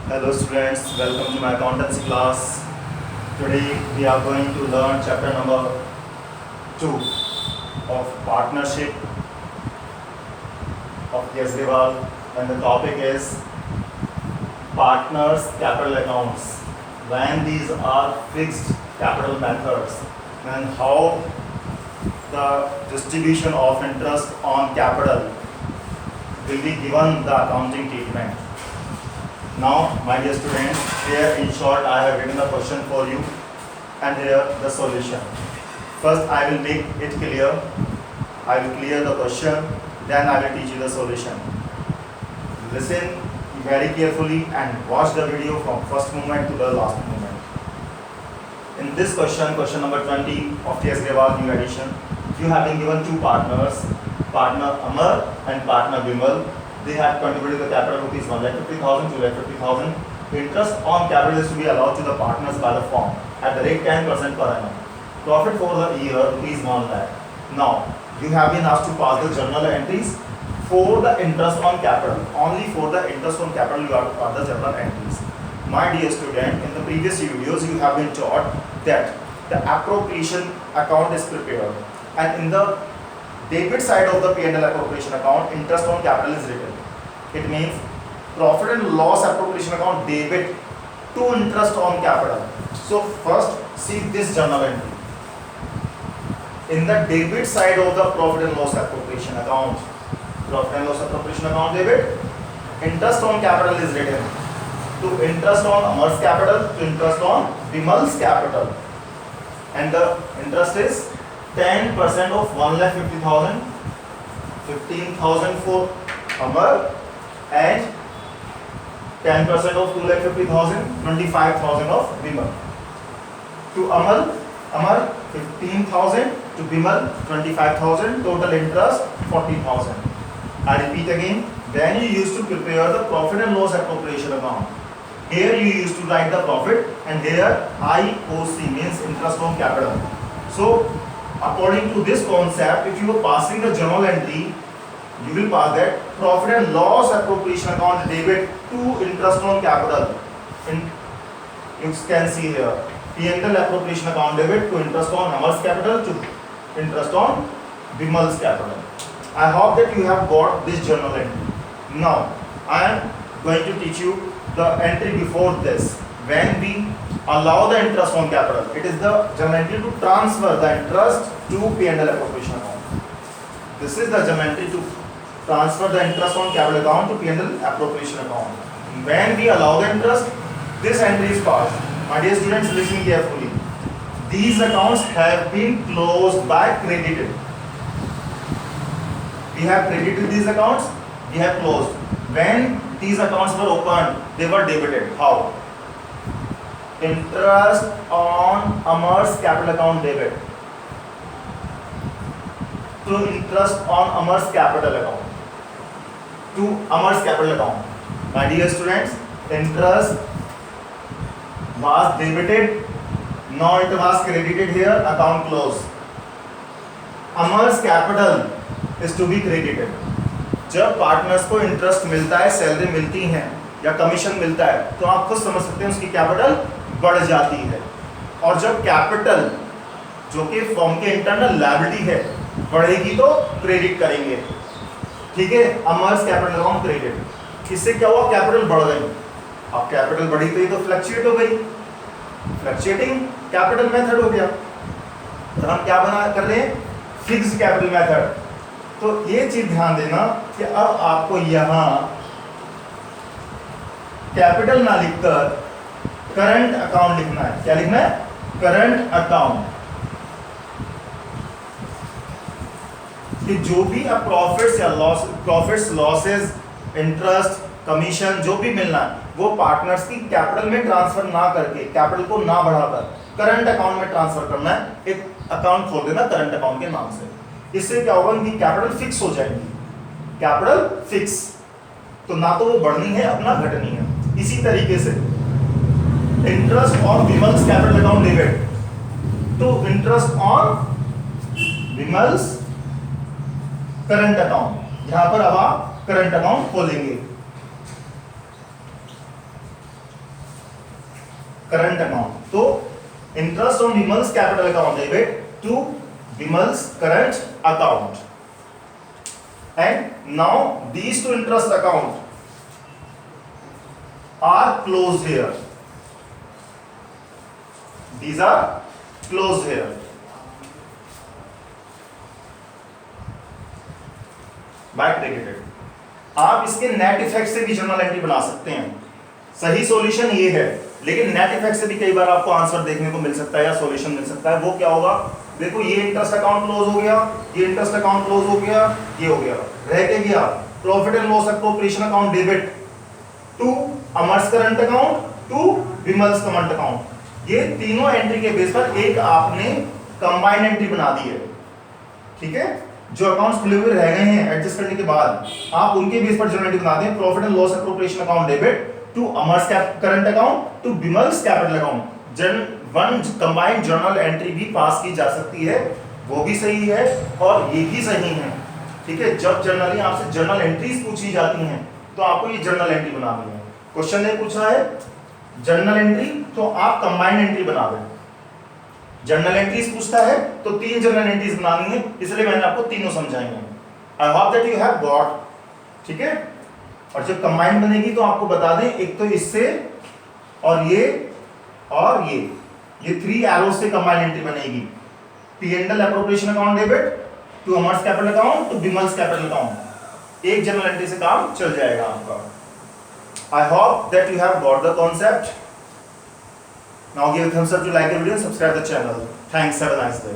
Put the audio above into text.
Hello students, welcome to my accountancy class. Today we are going to learn chapter number 2 of partnership of Kesriwal, and the topic is partners capital accounts. When these are fixed capital methods and how the distribution of interest on capital will be given the accounting treatment. Now, my dear students, here in short I have written the question for you and here the solution. First I will make it clear, I will clear the question, then I will teach you the solution. Listen very carefully and watch the video from first moment to the last moment. In this question, question number 20 of T.S. Grewal new edition, you have been given two partners, partner Amar and partner Bimal. They have contributed the capital rupees 1,50,000, 2,50,000. Interest on capital is to be allowed to the partners by the firm at the rate 10% per annum. Profit for the year rupees 1 lakh. Now, you have been asked to pass the journal entries for the interest on capital. Only for the interest on capital you have to pass the journal entries. My dear student, in the previous videos you have been taught that the appropriation account is prepared, and in the debit side of the P&L appropriation account, interest on capital is written. It means profit and loss appropriation account debit to interest on capital. So first see this journal entry. In the debit side of the profit and loss appropriation account, debit, interest on capital is written. To interest on Amar's capital, to interest on Bimal's capital, and the interest is 10% of 1,50,000, 15,000 for Amar, and 10% of 2,50,000, 25,000 of Bimal. To Amar 15,000, to Bimal 25,000, total interest 40,000. I repeat again, when you used to prepare the profit and loss appropriation account, here you used to write the profit and here IOC means interest on capital. So according to this concept, if you are passing the journal entry, you will pass that profit and loss appropriation account debit to interest on capital. You can see here, P&L appropriation account debit to interest on Amar's capital to interest on Bimal's capital. I hope that you have got this journal entry. Now, I am going to teach you the entry before this. When we allow the interest on capital, it is the journal entry to transfer the interest to P&L appropriation account. This is the journal entry to transfer the interest on capital account to P&L appropriation account. When we allow the interest, this entry is passed. My dear students, listen carefully. These accounts have been closed by credited. We have credited these accounts, we have closed. When these accounts were opened, they were debited. How? Interest on Amar's capital account debit to interest on Amar's capital account. To Amar's capital account. My dear students, interest was debited, now it was credited here, account closed. Amar's capital is to be credited. जब partners को interest मिलता है, salary मिलती है या commission मिलता है, तो आप खुद समझ सकते हैं उसकी कैपिटल बढ़ जाती है। और जब कैपिटल जो कि फर्म के इंटरनल लायबिलिटी है बढ़ेगी तो क्रेडिट करेंगे। ठीक है, अमर्स कैपिटल अकाउंट क्रेडिट। इससे क्या हुआ, कैपिटल बढ़ गई। अब कैपिटल बढ़ी तो ये तो फ्लक्चुएट हो गई, फ्लक्चुएटिंग कैपिटल मेथड हो गया। तो हम क्या बना कर रहे हैं, फिक्स्ड कैपिटल मेथड। तो ये चीज ध्यान देना कि अब आपको यहां कैपिटल ना लिखकर करंट अकाउंट लिखना है। क्या लिखना है, करंट अकाउंट। कि जो भी अब प्रॉफिट्स या loss, profits, losses, interest, commission जो भी मिलना है वो पार्टनर्स की कैपिटल में ट्रांसफर ना करके, कैपिटल को ना बढ़ाकर करंट अकाउंट में ट्रांसफर करना है। एक अकाउंट खोल देना करंट अकाउंट के नाम से। इससे क्या होगा, इनकी कैपिटल फिक्स हो जाएगी। कैपिटल फिक्स, तो ना तो वो बढ़नी है अपना घटनी है। इसी तरीके से interest on Vimal's capital account debit to interest on Vimal's current account. यहां पर अब आप करंट अकाउंट खोलेंगे। Current account. तो interest on Vimal's capital account debit to Vimal's current account, and now these two interest account are closed here. These are closed here. Back ticketed. आप इसके net effect से भी जर्नल एंट्री बना सकते हैं। सही सॉल्यूशन ये है, लेकिन नेट इफेक्ट से भी कई बार आपको आंसर देखने को मिल सकता है या सॉल्यूशन मिल सकता है। वो क्या होगा, देखो ये इंटरेस्ट अकाउंट क्लोज हो गया, ये इंटरेस्ट अकाउंट क्लोज हो गया, ये हो गया, रह के गया profit and loss appropriation account debit to Amar's current account to Vimal's current account. ये तीनों एंट्री के बेस पर एक आपने कंबाइंड एंट्री बना दी है, ठीक है। जो अकाउंट्स खुले हुए रह गए हैं एडजस्ट करने के बाद आप उनके बेस पर जर्नल एंट्री बना दें, profit and loss appropriation account debit to Amar's current account to Vimal's capital account. One combined journal entry भी पास की जा सकती है, वो भी सही है और ये भी सही है, ठीक है। जब जनरली आपसे जर्नल एंट्रीज पूछी जाती हैं तो आपको ये जर्नल एंट्री बनानी है। क्वेश्चन ने पूछा है जर्नल एंट्री, तो आप कंबाइंड एंट्री बना दें। जर्नल एंट्रीज पूछता है तो 3 जर्नल एंट्रीज बनानी है, इसलिए मैंने आपको तीनों समझाई हैं। I hope that you have got, ठीक है। और जब कंबाइंड बनेगी तो आपको बता दें, एक तो इससे और ये 3 एरोज से कंबाइंड एंट्री बनेगी। P&L appropriation account debit to Amar's capital account to Vimal's capital account. एक जर्नल एंट्री से काम चल जाएगा आपका। I hope that you have got the concept. Now give a thumbs up to like the video and subscribe the channel. Thanks. Have a nice day.